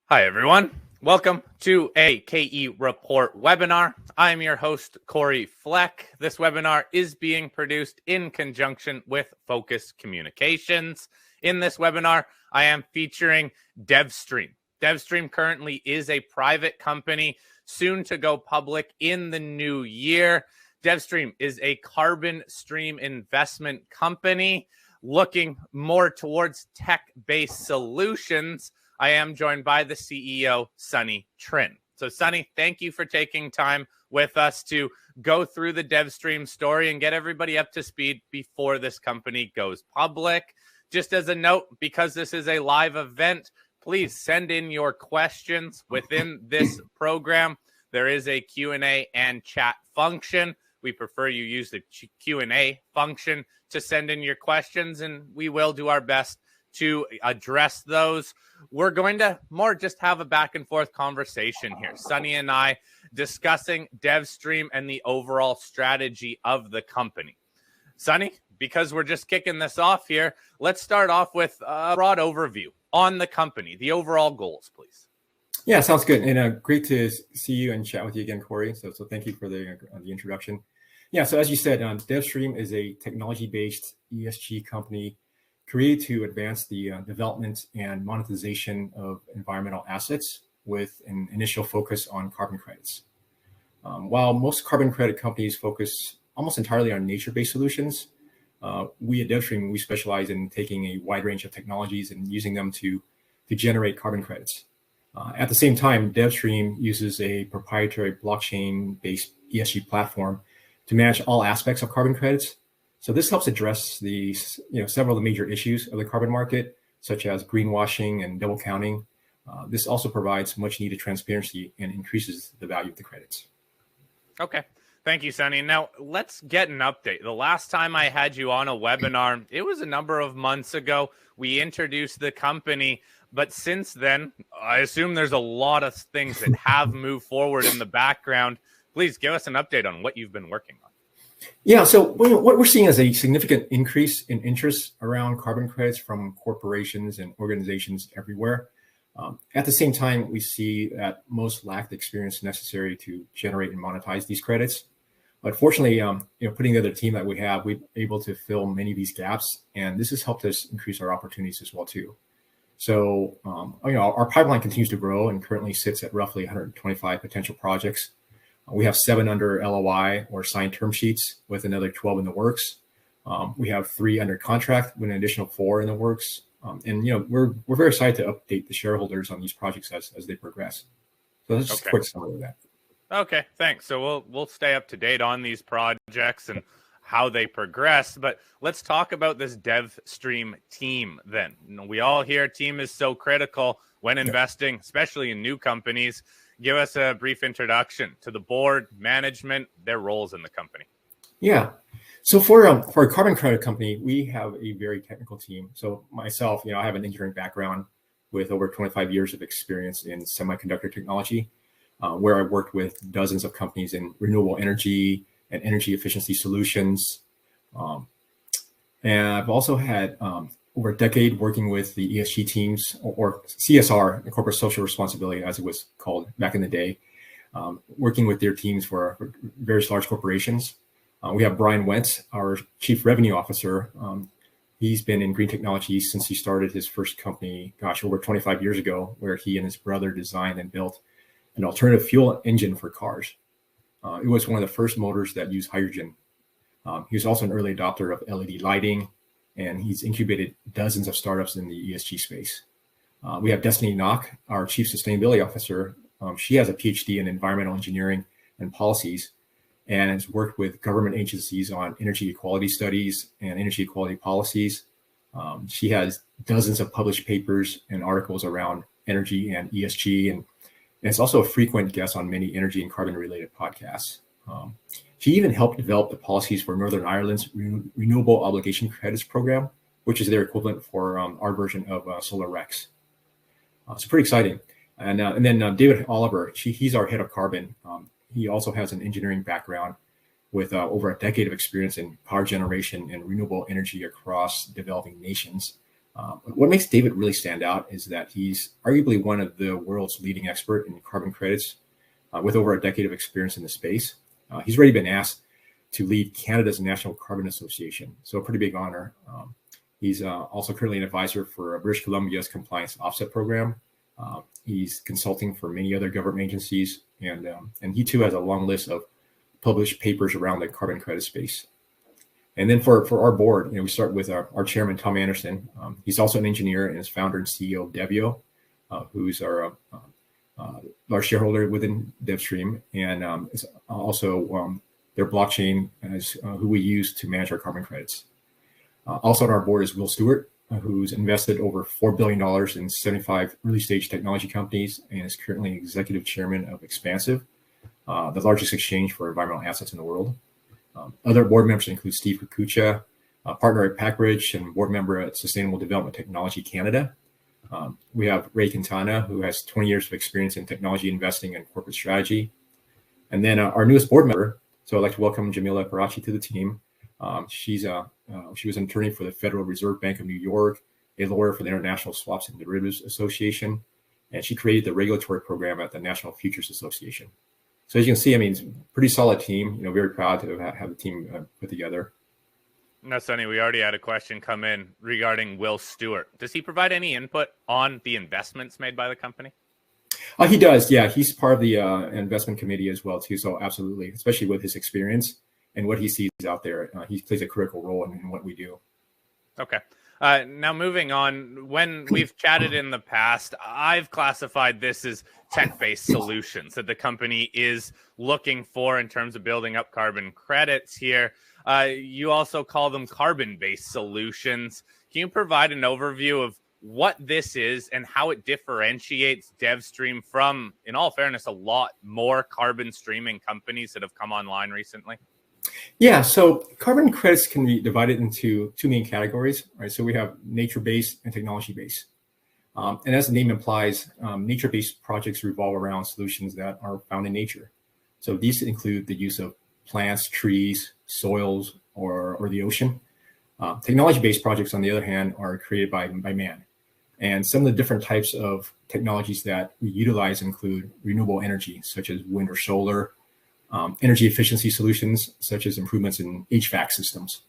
Hi, everyone. Welcome to a KE Report webinar. I'm your host, Cory Fleck. This webinar is being produced in conjunction with Focus Communications. In this webinar, I am featuring DevStream. DevStream currently is a private company, soon to go public in the new year. DevStream is a carbon stream investment company looking more towards tech-based solutions. I am joined by the CEO, Sunny Trinh. So, Sunny, thank you for taking time with us to go through the DevStream story and get everybody up to speed before this company goes public. Just as a note, because this is a live event, please send in your questions within this program. There is a Q&A and chat function. We prefer you use the Q&A function to send in your questions, and we will do our best to address those. We're going to more just have a back and forth conversation here. Sunny and I discussing DevStream and the overall strategy of the company. Sunny, because we're just kicking this off here, let's start off with a broad overview on the company, the overall goals, please. Yeah, sounds good. And great to see you and chat with you again, Cory. So thank you for the introduction. Yeah, so as you said, DevStream is a technology-based ESG company created to advance the development and monetization of environmental assets with an initial focus on carbon credits. While most carbon credit companies focus almost entirely on nature-based solutions, we at DevStream, we specialize in taking a wide range of technologies and using them to generate carbon credits. At the same time, DevStream uses a proprietary blockchain-based ESG platform to manage all aspects of carbon credits. So this helps address several of the major issues of the carbon market, such as greenwashing and double counting. This also provides much needed transparency and increases the value of the credits. Okay. Thank you, Sunny. Now, let's get an update. The last time I had you on a webinar, it was a number of months ago. We introduced the company, but since then, I assume there's a lot of things that have moved forward in the background. Please give us an update on what you've been working on. Yeah, so what we're seeing is a significant increase in interest around carbon credits from corporations and organizations everywhere. At the same time, we see that most lack the experience necessary to generate and monetize these credits. But fortunately, putting together the team that we have, we're able to fill many of these gaps, and this has helped us increase our opportunities as well too. So, our pipeline continues to grow and currently sits at roughly 125 potential projects. We have 7 under LOI or signed term sheets with another 12 in the works. We have 3 under contract with an additional 4 in the works. And we're very excited to update the shareholders on these projects as they progress. So that's just a quick summary of that. Okay, thanks. So we'll stay up to date on these projects and how they progress. But let's talk about this DevStream team then. We all hear team is so critical when investing, especially in new companies. Give us a brief introduction to the board, management, their roles in the company. Yeah. So for a carbon credit company, we have a very technical team. So myself, I have an engineering background with over 25 years of experience in semiconductor technology, where I've worked with dozens of companies in renewable energy and energy efficiency solutions. And I've also had over a decade working with the ESG teams, or CSR, corporate social responsibility, as it was called back in the day, working with their teams for various large corporations. We have Brian Wentz, our Chief Revenue Officer. He's been in green technology since he started his first company, over 25 years ago, where he and his brother designed and built an alternative fuel engine for cars. It was one of the first motors that used hydrogen. He was also an early adopter of LED lighting, and he's incubated dozens of startups in the ESG space. We have Destiny Knock, our Chief Sustainability Officer. She has a PhD in environmental engineering and policies, and has worked with government agencies on energy equality studies and energy equality policies. She has dozens of published papers and articles around energy and ESG, and is also a frequent guest on many energy and carbon-related podcasts. She even helped develop the policies for Northern Ireland's Renewable Obligation Credits Program, which is their equivalent for our version of Solar Rex. So pretty exciting. And then David Oliver, he's our head of carbon. He also has an engineering background with over a decade of experience in power generation and renewable energy across developing nations. What makes David really stand out is that he's arguably one of the world's leading expert in carbon credits with over a decade of experience in the space. He's already been asked to lead Canada's National Carbon Association, so a pretty big honor. He's also currently an advisor for British Columbia's compliance offset program. He's consulting for many other government agencies, and he too has a long list of published papers around the carbon credit space. And then for our board, we start with our chairman, Tom Anderson. He's also an engineer and is founder and CEO of Devio, who's our shareholder within DevStream, and is also their blockchain as who we use to manage our carbon credits. Also on our board is Will Stewart, who's invested over $4 billion in 75 early stage technology companies and is currently executive chairman of Expansive, the largest exchange for environmental assets in the world. Other board members include Steve Kikucha, partner at PackBridge and board member at Sustainable Development Technology Canada. We have Ray Quintana, who has 20 years of experience in technology investing and corporate strategy. And then our newest board member, so I'd like to welcome Jamila Parachi to the team. She was an attorney for the Federal Reserve Bank of New York, a lawyer for the International Swaps and Derivatives Association, and she created the regulatory program at the National Futures Association. So as you can see, it's a pretty solid team. Very proud to have the team put together. Now, Sunny, we already had a question come in regarding Will Stewart. Does he provide any input on the investments made by the company? He does, yeah. He's part of the investment committee as well, too. So absolutely, especially with his experience and what he sees out there. He plays a critical role in what we do. Okay. Now moving on, when we've chatted in the past, I've classified this as tech-based solutions that the company is looking for in terms of building up carbon credits here. You also call them carbon-based solutions. Can you provide an overview of what this is and how it differentiates DevStream from, in all fairness, a lot more carbon streaming companies that have come online recently? Yeah, so carbon credits can be divided into two main categories, right? So we have nature-based and technology-based. And as the name implies, nature-based projects revolve around solutions that are found in nature. So these include the use of plants, trees, soils, or the ocean. Technology-based projects, on the other hand, are created by man. And some of the different types of technologies that we utilize include renewable energy, such as wind or solar, energy efficiency solutions, such as improvements in HVAC systems,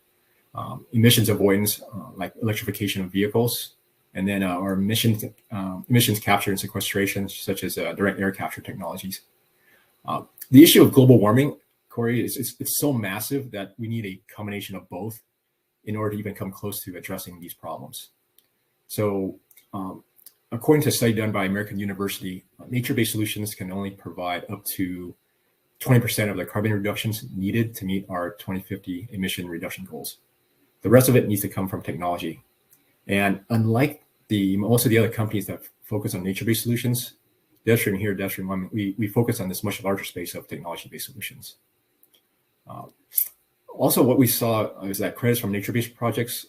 emissions avoidance, like electrification of vehicles, and then our emissions capture and sequestration, such as direct air capture technologies. The issue of global warming, Cory, it's so massive that we need a combination of both in order to even come close to addressing these problems. So according to a study done by American University, nature-based solutions can only provide up to 20% of the carbon reductions needed to meet our 2050 emission reduction goals. The rest of it needs to come from technology. And unlike most of the other companies that focus on nature-based solutions, DevStream here, DevStream One, we focus on this much larger space of technology-based solutions. Also, what we saw is that credits from nature-based projects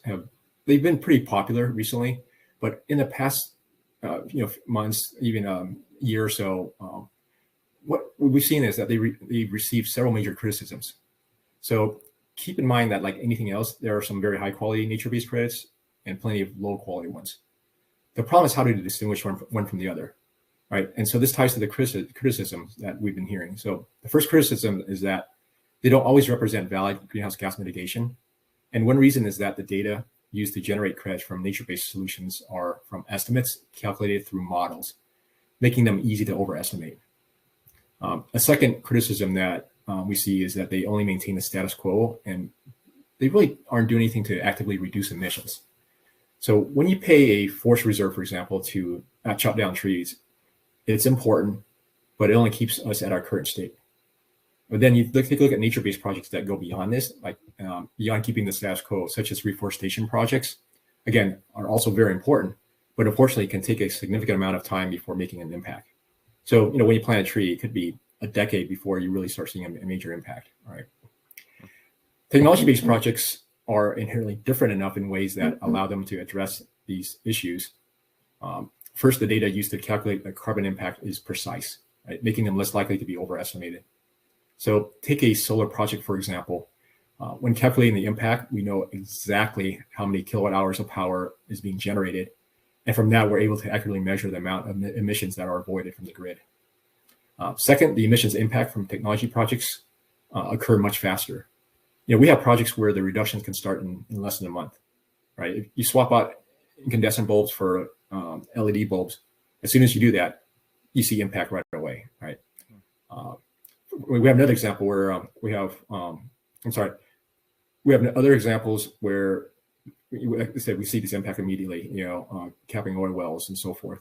they've been pretty popular recently, but in the past months, even year or so, what we've seen is that they've received several major criticisms. So keep in mind that, like anything else, there are some very high quality nature-based credits and plenty of low quality ones. The problem is how to distinguish one from the other, right? And so this ties to the criticisms that we've been hearing. So the first criticism is that they don't always represent valid greenhouse gas mitigation. And one reason is that the data used to generate credits from nature-based solutions are from estimates calculated through models, making them easy to overestimate. A second criticism that we see is that they only maintain the status quo and they really aren't doing anything to actively reduce emissions. So when you pay a forest reserve, for example, to chop down trees, it's important, but it only keeps us at our current state. But then you take a look at nature-based projects that go beyond this, like beyond keeping the status quo, such as reforestation projects, again, are also very important, but unfortunately can take a significant amount of time before making an impact. So, when you plant a tree, it could be a decade before you really start seeing a major impact, right? Technology-based projects are inherently different enough in ways that allow them to address these issues. First, the data used to calculate the carbon impact is precise, right? Making them less likely to be overestimated. So take a solar project, for example. When calculating the impact, we know exactly how many kilowatt hours of power is being generated. And from that, we're able to accurately measure the amount of emissions that are avoided from the grid. Second, the emissions impact from technology projects occur much faster. We have projects where the reductions can start in less than a month, right? If you swap out incandescent bulbs for LED bulbs, as soon as you do that, you see impact right away, right? We have another example where we have other examples where, like I said, we see this impact immediately, capping oil wells and so forth.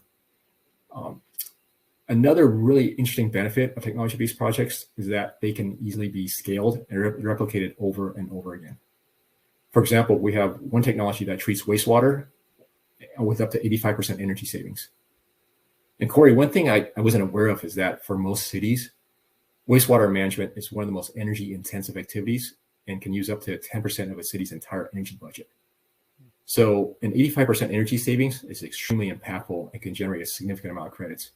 Another really interesting benefit of technology-based projects is that they can easily be scaled and replicated over and over again. For example, we have one technology that treats wastewater with up to 85% energy savings. And Cory, one thing I wasn't aware of is that for most cities, wastewater management is one of the most energy-intensive activities and can use up to 10% of a city's entire energy budget. So an 85% energy savings is extremely impactful and can generate a significant amount of credits.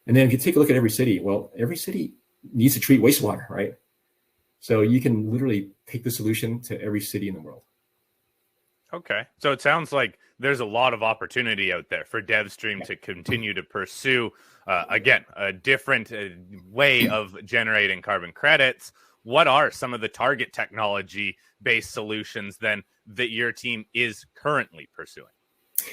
And then if you take a look at every city, well, every city needs to treat wastewater, right? So you can literally take the solution to every city in the world. Okay. So it sounds like there's a lot of opportunity out there for DevStream to continue to pursue, again, a different way of generating carbon credits. What are some of the target technology-based solutions then that your team is currently pursuing?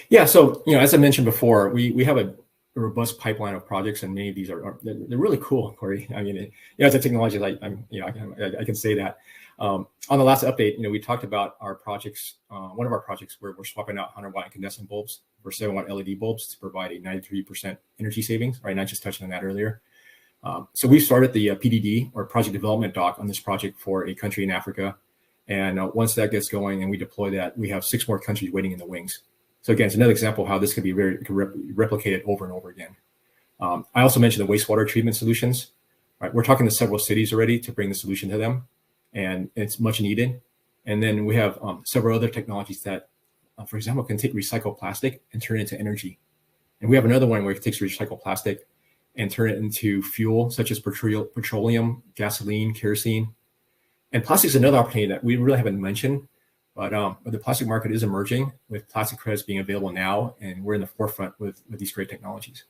Yeah. So, as I mentioned before, we have a robust pipeline of projects, and many of these they're really cool, Cory. I mean, as a technologist, I can say that. On the last update, we talked about our projects. One of our projects where we're swapping out 100-watt incandescent bulbs for 7-watt LED bulbs to provide a 93% energy savings. Right, and I just touched on that earlier. So we started the PDD, or project development doc, on this project for a country in Africa. And once that gets going and we deploy that, we have 6 more countries waiting in the wings. So again, it's another example of how this can be replicated over and over again. I also mentioned the wastewater treatment solutions. Right, we're talking to several cities already to bring the solution to them, and it's much needed. And then we have several other technologies that, for example, can take recycled plastic and turn it into energy. And we have another one where it takes recycled plastic and turn it into fuel, such as petroleum, gasoline, kerosene. And plastic is another opportunity that we really haven't mentioned. But the plastic market is emerging, with plastic credits being available now, and we're in the forefront with these great technologies.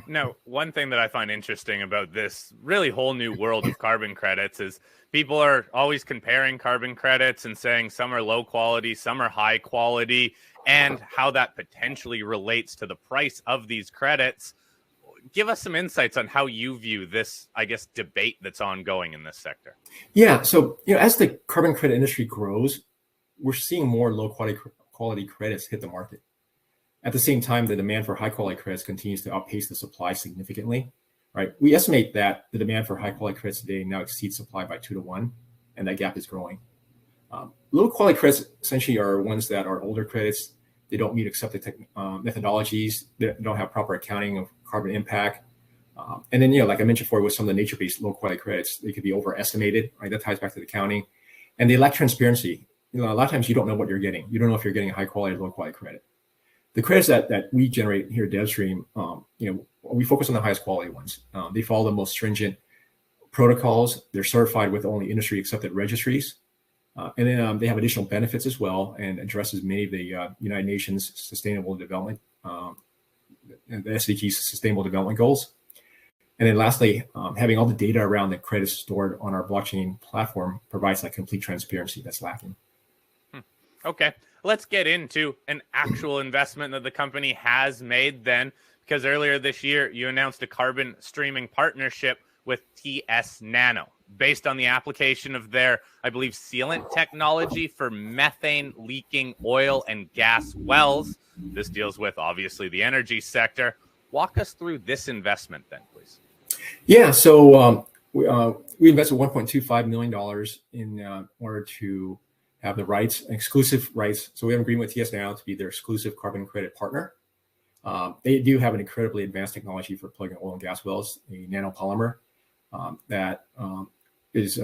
Now, one thing that I find interesting about this really whole new world of carbon credits is people are always comparing carbon credits and saying some are low quality, some are high quality, and how that potentially relates to the price of these credits. Give us some insights on how you view this, I guess, debate that's ongoing in this sector. Yeah. So, as the carbon credit industry grows, we're seeing more low quality credits hit the market. At the same time, the demand for high quality credits continues to outpace the supply significantly, right? We estimate that the demand for high quality credits today now exceeds supply by 2 to 1, and that gap is growing. Low quality credits essentially are ones that are older credits. They don't meet accepted methodologies. They don't have proper accounting of carbon impact. And then, like I mentioned before, with some of the nature-based low quality credits, they could be overestimated, right? That ties back to the accounting. And they lack transparency. A lot of times you don't know what you're getting. You don't know if you're getting a high quality or low quality credit. The credits that we generate here at DevStream, we focus on the highest quality ones. They follow the most stringent protocols. They're certified with only industry accepted registries. And then they have additional benefits as well, and addresses many of the United Nations Sustainable Development, the SDG's Sustainable Development Goals. And then lastly, having all the data around the credits stored on our blockchain platform provides that complete transparency that's lacking. Okay, let's get into an actual investment that the company has made then, because earlier this year you announced a carbon streaming partnership with TS-Nano, based on the application of their, I believe, sealant technology for methane leaking oil and gas wells. This deals with, obviously, the energy sector. Walk us through this investment then, please. Yeah, so we invested $1.25 million in order to have the rights, exclusive rights. So we have an agreement with TS-Nano to be their exclusive carbon credit partner. They do have an incredibly advanced technology for plugging oil and gas wells, a nanopolymer that is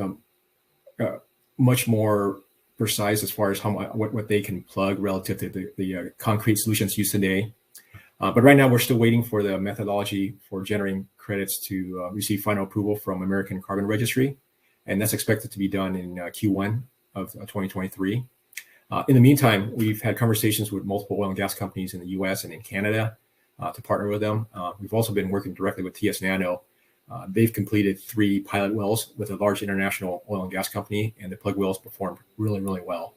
much more precise as far as what they can plug relative to the concrete solutions used today. But right now, we're still waiting for the methodology for generating credits to receive final approval from American Carbon Registry. and that's expected to be done in Q1 of 2023. In the meantime, we've had conversations with multiple oil and gas companies in the US and in Canada to partner with them. We've also been working directly with TS-Nano. They've completed 3 pilot wells with a large international oil and gas company, and the plug wells performed really, really well.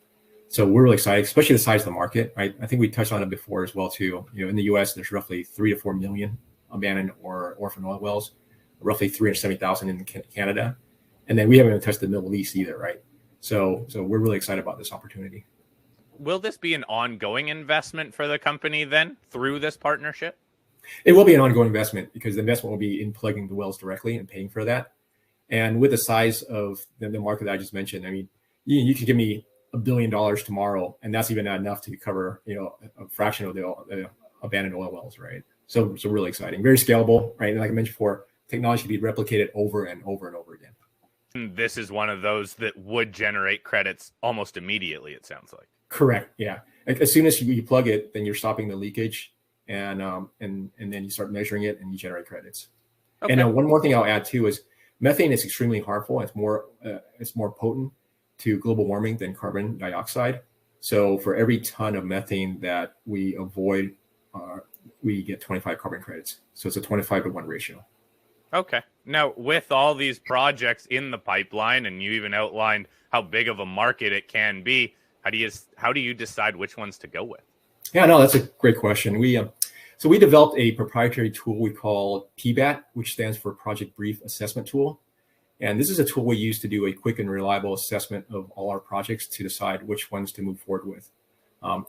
So we're really excited, especially the size of the market. Right? I think we touched on it before as well too. In the US, there's roughly 3 to 4 million abandoned or orphan oil wells, roughly 370,000 in Canada. And then we haven't even touched the Middle East either, right? So we're really excited about this opportunity. Will this be an ongoing investment for the company then through this partnership? It will be an ongoing investment because the investment will be in plugging the wells directly and paying for that. And with the size of the market that I just mentioned, I mean, you could give me $1 billion tomorrow, and that's even not enough to cover, a fraction of the abandoned oil wells, right? So really exciting, very scalable, right? And like I mentioned before, technology can be replicated over and over and over again. This is one of those that would generate credits almost immediately, it sounds like. Correct. Yeah. As soon as you plug it, then you're stopping the leakage, and then you start measuring it and you generate credits. Okay. And one more thing I'll add too is methane is extremely harmful. It's more potent to global warming than carbon dioxide. So for every ton of methane that we avoid, we get 25 carbon credits. So it's a 25-to-1 ratio. Okay. Now, with all these projects in the pipeline, and you even outlined how big of a market it can be, how do you decide which ones to go with? Yeah, no, that's a great question. We developed a proprietary tool we call PBAT, which stands for Project Brief Assessment Tool. And this is a tool we use to do a quick and reliable assessment of all our projects to decide which ones to move forward with.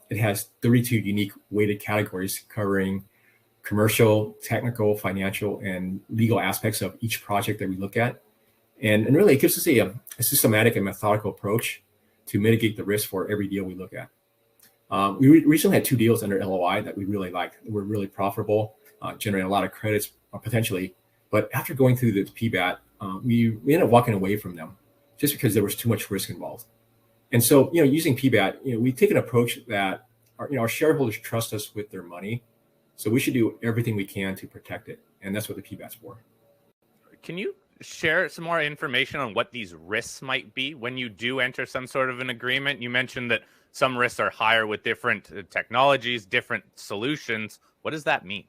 It has 32 unique weighted categories covering commercial, technical, financial, and legal aspects of each project that we look at. And really, it gives us a systematic and methodical approach to mitigate the risk for every deal we look at. We recently had 2 deals under LOI that we really liked. They were really profitable, generating a lot of credits potentially. But after going through the PBAT, we ended up walking away from them just because there was too much risk involved. And so, using PBAT, we take an approach that our shareholders trust us with their money. So we should do everything we can to protect it. And that's what the PBAT's for. Can you share some more information on what these risks might be when you do enter some sort of an agreement? You mentioned that some risks are higher with different technologies, different solutions. What does that mean?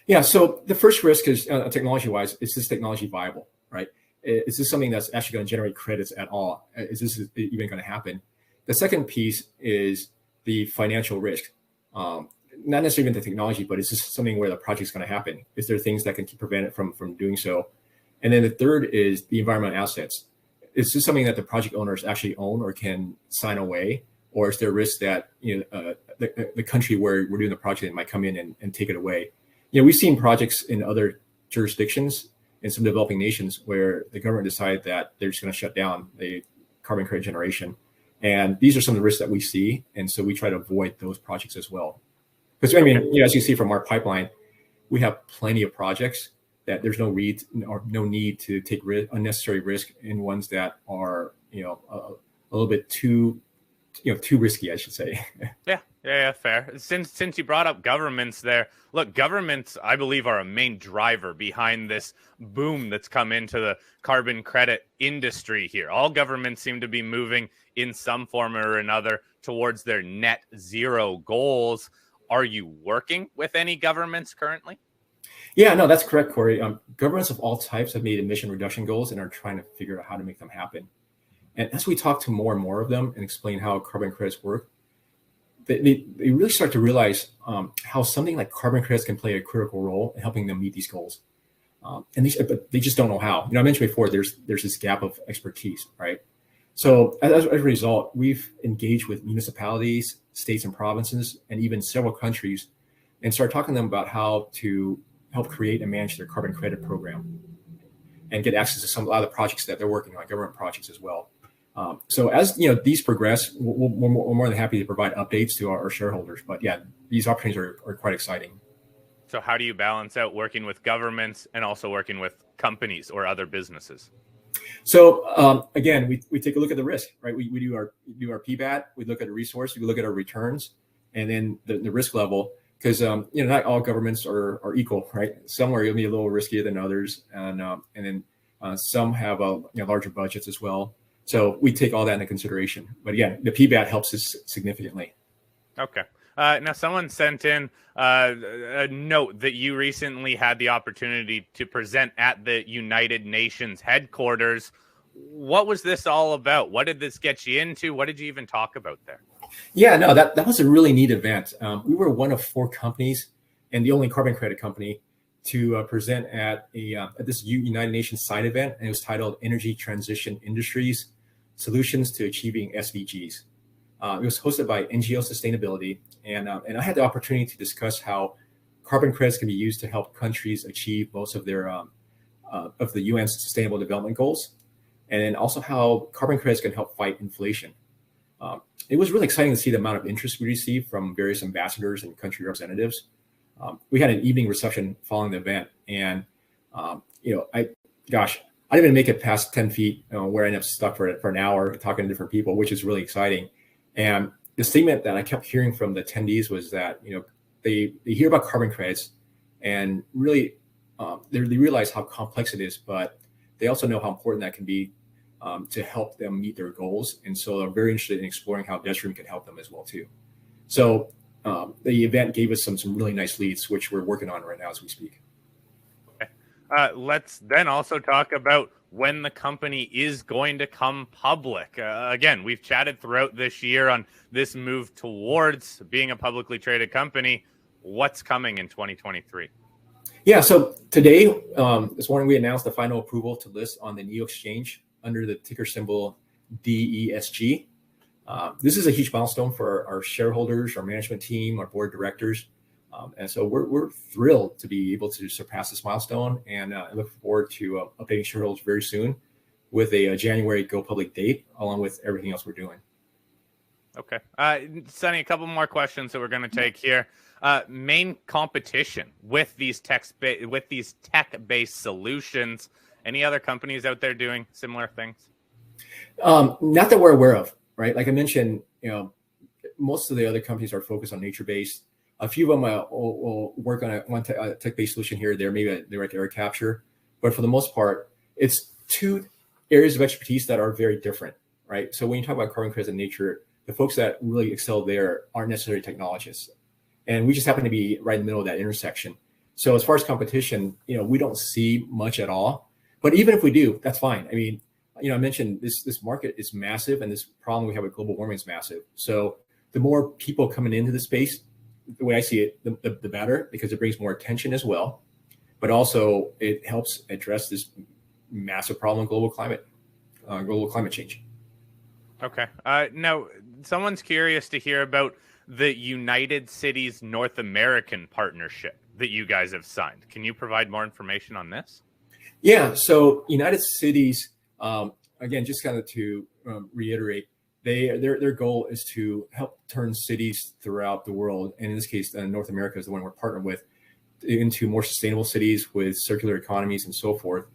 Yeah, so the first risk is technology-wise, is this technology viable, right? Is this something that's actually going to generate credits at all? Is this even going to happen? The second piece is the financial risk. Not necessarily even the technology, but is this something where the project's going to happen? Is there things that can prevent it from doing so? And then the third is the environmental assets. Is this something that the project owners actually own or can sign away? Or is there a risk that the country where we're doing the project might come in and take it away? We've seen projects in other jurisdictions in some developing nations where the government decided that they're just going to shut down the carbon credit generation. And these are some of the risks that we see. And so we try to avoid those projects as well. Because, as you see from our pipeline, we have plenty of projects that there's no need to take unnecessary risk in ones that are, a little bit too risky, I should say. Yeah, fair. Since you brought up governments there, look, governments, I believe, are a main driver behind this boom that's come into the carbon credit industry here. All governments seem to be moving in some form or another towards their net zero goals. Are you working with any governments currently? Yeah, no, that's correct, Cory. Governments of all types have made emission reduction goals and are trying to figure out how to make them happen. And as we talk to more and more of them and explain how carbon credits work, they really start to realize how something like carbon credits can play a critical role in helping them meet these goals. But they just don't know how. I mentioned before, there's this gap of expertise, right? So as a result, we've engaged with municipalities, states and provinces, and even several countries, and start talking to them about how to help create and manage their carbon credit program and get access to a lot of the projects that they're working on, government projects as well. So as these progress, we're more than happy to provide updates to our shareholders. But yeah, these opportunities are quite exciting. So how do you balance out working with governments and also working with companies or other businesses? So again, we take a look at the risk, right? We do our PBAT, we look at the resource, we look at our returns, and then the risk level. Because not all governments are equal, right? Some are going to be a little riskier than others, and then Some have larger budgets as well. So we take all that into consideration. But again, the PBAT helps us significantly. Okay. Now, someone sent in a note that you recently had the opportunity to present at the United Nations headquarters. What was this all about? What did this get you into? What did you even talk about there? Yeah, no, that was a really neat event. We were one of 4 companies and the only carbon credit company to present at this United Nations side event, and it was titled Energy Transition Industries, Solutions to Achieving SDGs. It was hosted by NGO Sustainability, and I had the opportunity to discuss how carbon credits can be used to help countries achieve most of their of the UN's Sustainable Development Goals, and then also how carbon credits can help fight inflation. It was really exciting to see the amount of interest we received from various ambassadors and country representatives. We had an evening reception following the event, and I didn't even make it past 10 feet where I ended up stuck for an hour talking to different people, which is really exciting. And the statement that I kept hearing from the attendees was that they hear about carbon credits and really they realize how complex it is, but they also know how important that can be to help them meet their goals. And so they're very interested in exploring how DESG can help them as well too. So the event gave us some really nice leads, which we're working on right now as we speak. Okay. Let's then also talk about when the company is going to come public. Again, we've chatted throughout this year on this move towards being a publicly traded company. What's coming in 2023? Yeah, so today, this morning, we announced the final approval to list on the New York Exchange under the ticker symbol DESG. This is a huge milestone for our shareholders, our management team, our board of directors. And so we're thrilled to be able to surpass this milestone, and I look forward to updating shareholders very soon with a January go public date, along with everything else we're doing. Okay. Sunny, a couple more questions that we're going to take here. Main competition with these tech-based solutions. Any other companies out there doing similar things? Not that we're aware of, right? Like I mentioned, most of the other companies are focused on nature-based. A few of them will work on one tech-based solution here or there, maybe a direct air capture. But for the most part, it's 2 areas of expertise that are very different, right? So when you talk about carbon credits and nature, the folks that really excel there aren't necessarily technologists. And we just happen to be right in the middle of that intersection. So as far as competition, we don't see much at all. But even if we do, that's fine. I mean, I mentioned this market is massive, and this problem we have with global warming is massive. So the more people coming into the space, the way I see it, the better, because it brings more attention as well. But also it helps address this massive problem of global climate change. Okay. Now, someone's curious to hear about the United Cities North American partnership that you guys have signed. Can you provide more information on this? Yeah. So United Cities, again, just kind of to reiterate, their goal is to help turn cities throughout the world, and in this case, North America is the one we're partnered with, into more sustainable cities with circular economies and so forth.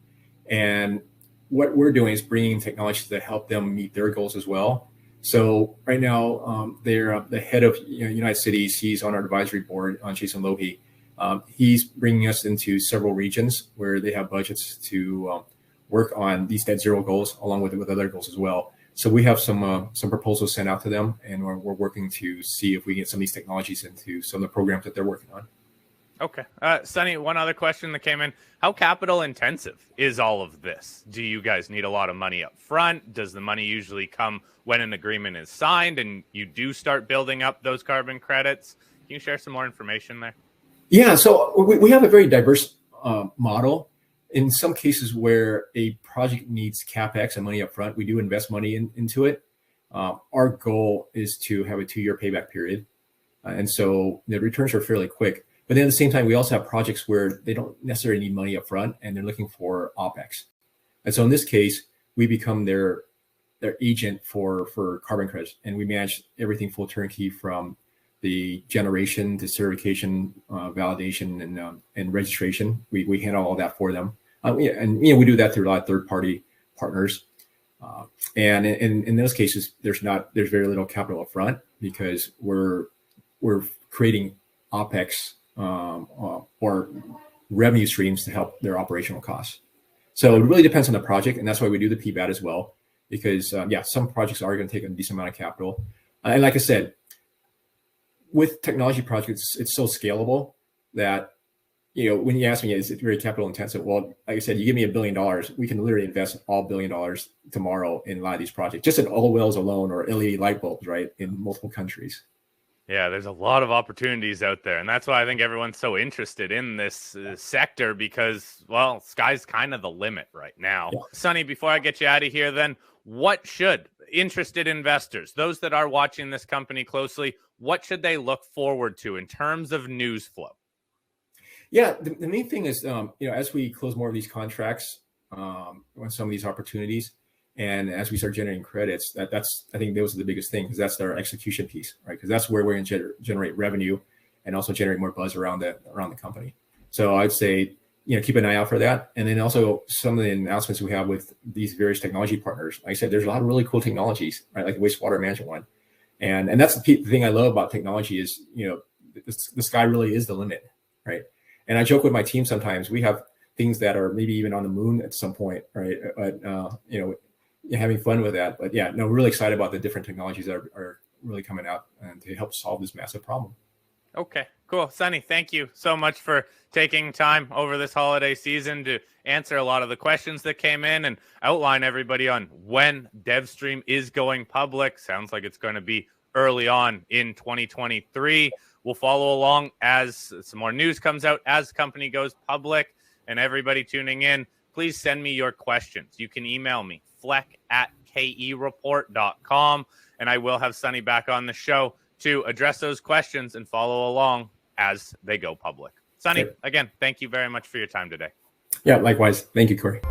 And what we're doing is bringing technologies that help them meet their goals as well. So right now, they're the head of United Cities. He's on our advisory board, on Jason Lohi. He's bringing us into several regions where they have budgets to work on these net zero goals, along with other goals as well. So we have some proposals sent out to them, and we're working to see if we get some of these technologies into some of the programs that they're working on. Okay. Sunny, one other question that came in. How capital intensive is all of this? Do you guys need a lot of money up front? Does the money usually come when an agreement is signed and you do start building up those carbon credits? Can you share some more information there? Yeah, so we have a very diverse model. In some cases where a project needs CapEx and money up front, we do invest money into it. Our goal is to have a 2-year payback period. And so the returns are fairly quick. But then at the same time, we also have projects where they don't necessarily need money up front and they're looking for OpEx. And so in this case, we become their agent for carbon credits, and we manage everything full turnkey from the generation to certification, validation, and registration. We handle all that for them. And we do that through a lot of third-party partners. And in those cases, there's very little capital up front, because we're creating OpEx or revenue streams to help their operational costs. So it really depends on the project, and that's why we do the PBAT as well, because some projects are going to take a decent amount of capital. And like I said, with technology projects, it's so scalable that, when you ask me, is it very capital intensive? Well, like I said, you give me $1 billion, we can literally invest all $1 billion tomorrow in a lot of these projects, just in oil wells alone or LED light bulbs, right, in multiple countries. Yeah, there's a lot of opportunities out there. And that's why I think everyone's so interested in this sector because, well, sky's kind of the limit right now. Yeah. Sunny, before I get you out of here, then, what should interested investors, those that are watching this company closely, what should they look forward to in terms of news flow? Yeah, the main thing is, as we close more of these contracts on some of these opportunities, and as we start generating credits, I think those are the biggest thing, because that's our execution piece, right? Because that's where we're going to generate revenue and also generate more buzz around the company. So I'd say, keep an eye out for that. And then also some of the announcements we have with these various technology partners. Like I said, there's a lot of really cool technologies, right? Like the wastewater management one. And that's the thing I love about technology is, the sky really is the limit, right? And I joke with my team sometimes, we have things that are maybe even on the moon at some point, right? But, having fun with that. But yeah, no, really excited about the different technologies that are really coming out and to help solve this massive problem. Okay, cool. Sunny, thank you so much for taking time over this holiday season to answer a lot of the questions that came in and outline everybody on when DevStream is going public. Sounds like it's going to be early on in 2023. We'll follow along as some more news comes out as the company goes public. And everybody tuning in, please send me your questions. You can email me, fleck@kereport.com, and I will have Sunny back on the show to address those questions and follow along as they go public. Sunny, again, thank you very much for your time today. Yeah, likewise. Thank you, Cory.